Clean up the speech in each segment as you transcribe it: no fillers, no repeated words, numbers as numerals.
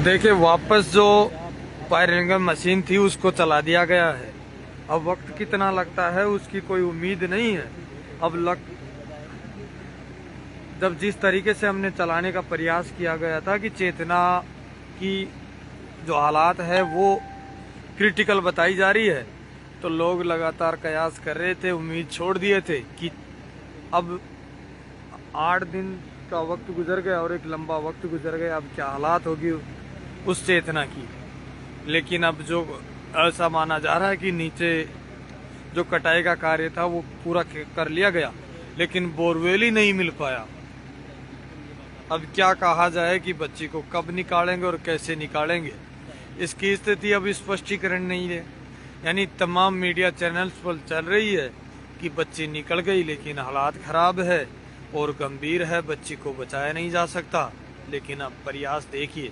देखिए, वापस जो पायरिंगल मशीन थी उसको चला दिया गया है। अब वक्त कितना लगता है उसकी कोई उम्मीद नहीं है। जब जिस तरीके से हमने चलाने का प्रयास किया गया था कि चेतना की जो हालात है वो क्रिटिकल बताई जा रही है, तो लोग लगातार कयास कर रहे थे, उम्मीद छोड़ दिए थे कि अब 8 दिन का वक्त गुजर गया और एक लंबा वक्त गुजर गया, अब क्या हालात होगी उस चेतना की। लेकिन अब जो ऐसा माना जा रहा है कि नीचे जो कटाई का कार्य था वो पूरा कर लिया गया, लेकिन बोरवेल ही नहीं मिल पाया। अब क्या कहा जाए कि बच्ची को कब निकालेंगे और कैसे निकालेंगे, इसकी स्थिति अब स्पष्टीकरण नहीं है। यानी तमाम मीडिया चैनल्स पर चल रही है कि बच्ची निकल गई, लेकिन हालात खराब है और गंभीर है, बच्ची को बचाया नहीं जा सकता। लेकिन अब प्रयास देखिए,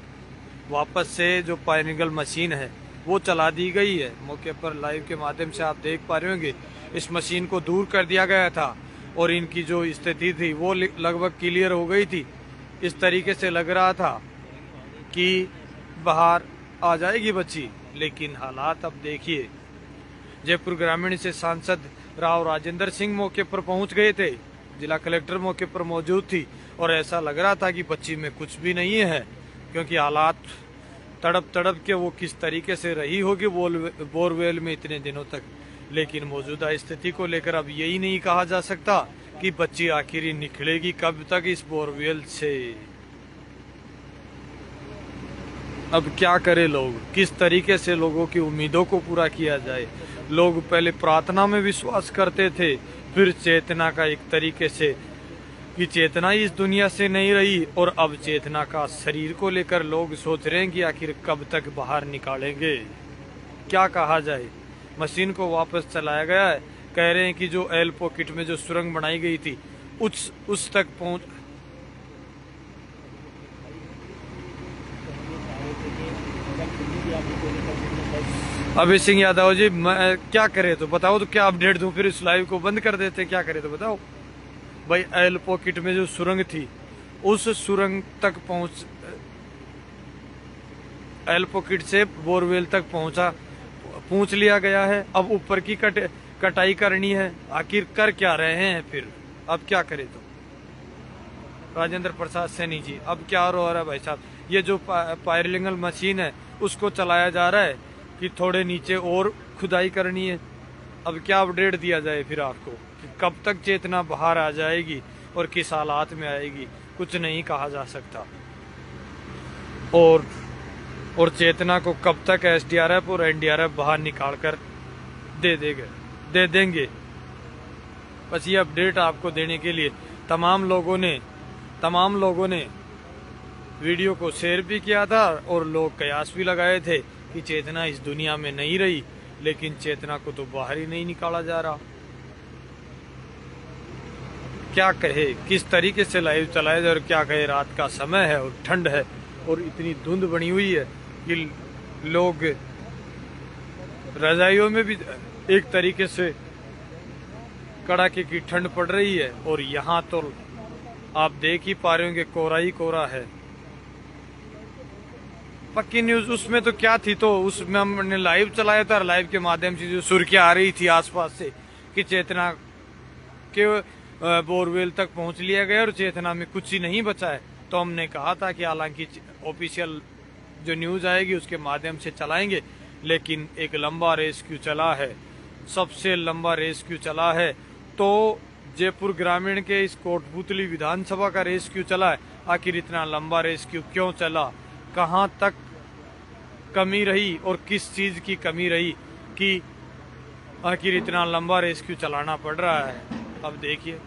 वापस से जो पायरिंगल मशीन है वो चला दी गई है। मौके पर लाइव के माध्यम से आप देख पा रहे होंगे, इस मशीन को दूर कर दिया गया था और इनकी जो स्थिति थी वो लगभग क्लियर हो गई थी। इस तरीके से लग रहा था कि बाहर आ जाएगी बच्ची, लेकिन हालात अब देखिए। जयपुर ग्रामीण से सांसद राव राजेंद्र सिंह मौके पर पहुंच गए थे, जिला कलेक्टर मौके पर मौजूद थी और ऐसा लग रहा था कि बच्ची में कुछ भी नहीं है, क्योंकि हालात तड़प तड़प के वो किस तरीके से रही होगी बोरवेल में इतने दिनों तक। लेकिन मौजूदा स्थिति को लेकर अब यही नहीं कहा जा सकता कि बच्ची आखिर निकलेगी कब तक इस बोरवेल से। अब क्या करे लोग, किस तरीके से लोगों की उम्मीदों को पूरा किया जाए। लोग पहले प्रार्थना में विश्वास करते थे, फिर चेतना का एक तरीके से कि चेतना इस दुनिया से नहीं रही, और अब चेतना का शरीर को लेकर लोग सोच रहे हैं कि आखिर कब तक बाहर निकालेंगे। क्या कहा जाए, मशीन को वापस चलाया गया है। कह रहे हैं कि जो एल पॉकेट में जो सुरंग बनाई गई थी उस तक पहुंच। अभी सिंह यादव जी, मैं क्या करे तो बताओ, तो क्या अपडेट दूं, फिर इस लाइव को बंद कर देते, क्या करे तो बताओ भाई। एल पॉकेट में जो सुरंग थी उस सुरंग तक एल पॉकेट से बोरवेल तक पहुंच लिया गया है। अब ऊपर की कटाई करनी है, आखिर कर क्या रहे हैं फिर, अब क्या करे तो। राजेंद्र प्रसाद सैनी जी, अब क्या हो रहा है भाई साहब, ये जो पायरिंगल मशीन है उसको चलाया जा रहा है कि थोड़े नीचे और खुदाई करनी है। अब क्या अपडेट दिया जाए फिर आपको कि कब तक चेतना बाहर आ जाएगी और किस हालात में आएगी, कुछ नहीं कहा जा सकता। और चेतना को कब तक एसडीआरएफ और एनडीआरएफ बाहर निकाल कर दे देंगे। बस ये अपडेट आपको देने के लिए तमाम लोगों ने वीडियो को शेयर भी किया था और लोग कयास भी लगाए थे कि चेतना इस दुनिया में नहीं रही, लेकिन चेतना को तो बाहर ही नहीं निकाला जा रहा। क्या कहे, किस तरीके से लाइव चलाया जाए और क्या कहे। रात का समय है और ठंड है और इतनी धुंध बनी हुई है कि लोग रजाइयों में भी एक तरीके से कड़ाके की ठंड पड़ रही है। और यहाँ तो आप देख ही पा रहे होंगे, कोहरा ही कोहरा है। पक्की न्यूज उसमें तो क्या थी, तो उसमें हमने लाइव चलाया था, लाइव के माध्यम से जो सुर्खियां आ रही थी आसपास से कि चेतना के बोरवेल तक पहुंच लिया गया और चेतना में कुछ ही नहीं बचा है। तो हमने कहा था कि हालांकि ऑफिशियल जो न्यूज आएगी उसके माध्यम से चलाएंगे, लेकिन एक लंबा रेस्क्यू चला है, सबसे लंबा रेस्क्यू चला है। तो जयपुर ग्रामीण के इस कोटपुतली विधानसभा का रेस्क्यू चला है। आखिर इतना लंबा रेस्क्यू क्यों चला, कहां तक कमी रही और किस चीज की कमी रही कि आखिर इतना लंबा रेस्क्यू चलाना पड़ रहा है, अब देखिए।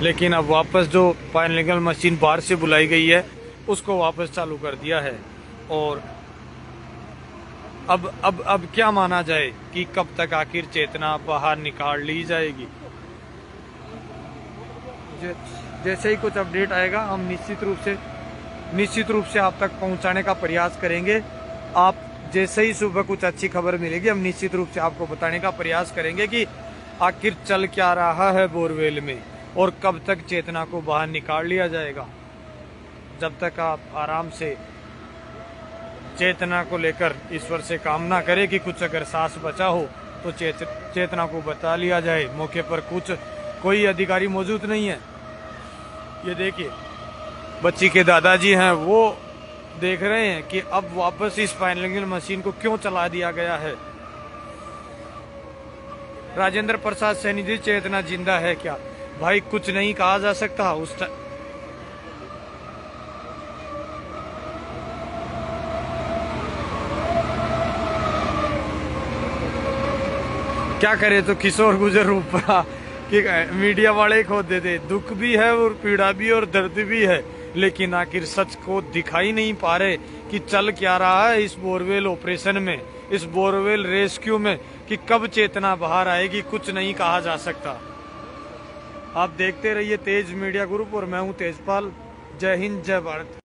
लेकिन अब वापस जो पायरिंगल मशीन बाहर से बुलाई गई है उसको वापस चालू कर दिया है। और अब क्या माना जाए कि कब तक आखिर चेतना बाहर निकाल ली जाएगी। जैसे ही कुछ अपडेट आएगा हम निश्चित रूप से आप तक पहुंचाने का प्रयास करेंगे। आप जैसे ही सुबह कुछ अच्छी खबर मिलेगी हम निश्चित रूप से आपको बताने का प्रयास करेंगे कि आखिर चल क्या रहा है बोरवेल में और कब तक चेतना को बाहर निकाल लिया जाएगा। जब तक आप आराम से चेतना को लेकर ईश्वर से कामना करें कि कुछ अगर सांस बचा हो तो चेतना को बता लिया जाए। मौके पर कोई अधिकारी मौजूद नहीं है। ये देखिए बच्ची के दादाजी हैं, वो देख रहे हैं कि अब वापस इस स्पाइनल मशीन को क्यों चला दिया गया है। राजेंद्र प्रसाद सैनी जी, चेतना जिंदा है क्या? भाई कुछ नहीं कहा जा सकता। क्या करे तो किशोर गुजर ऊपरा कि मीडिया वाले ही खोद देते। दुख भी है और पीड़ा भी और दर्द भी है, लेकिन आखिर सच को दिखाई नहीं पा रहे कि चल क्या रहा है इस बोरवेल ऑपरेशन में, इस बोरवेल रेस्क्यू में, कि कब चेतना बाहर आएगी कुछ नहीं कहा जा सकता। आप देखते रहिए तेज मीडिया ग्रुप और मैं हूं तेजपाल। जय हिंद, जय भारत।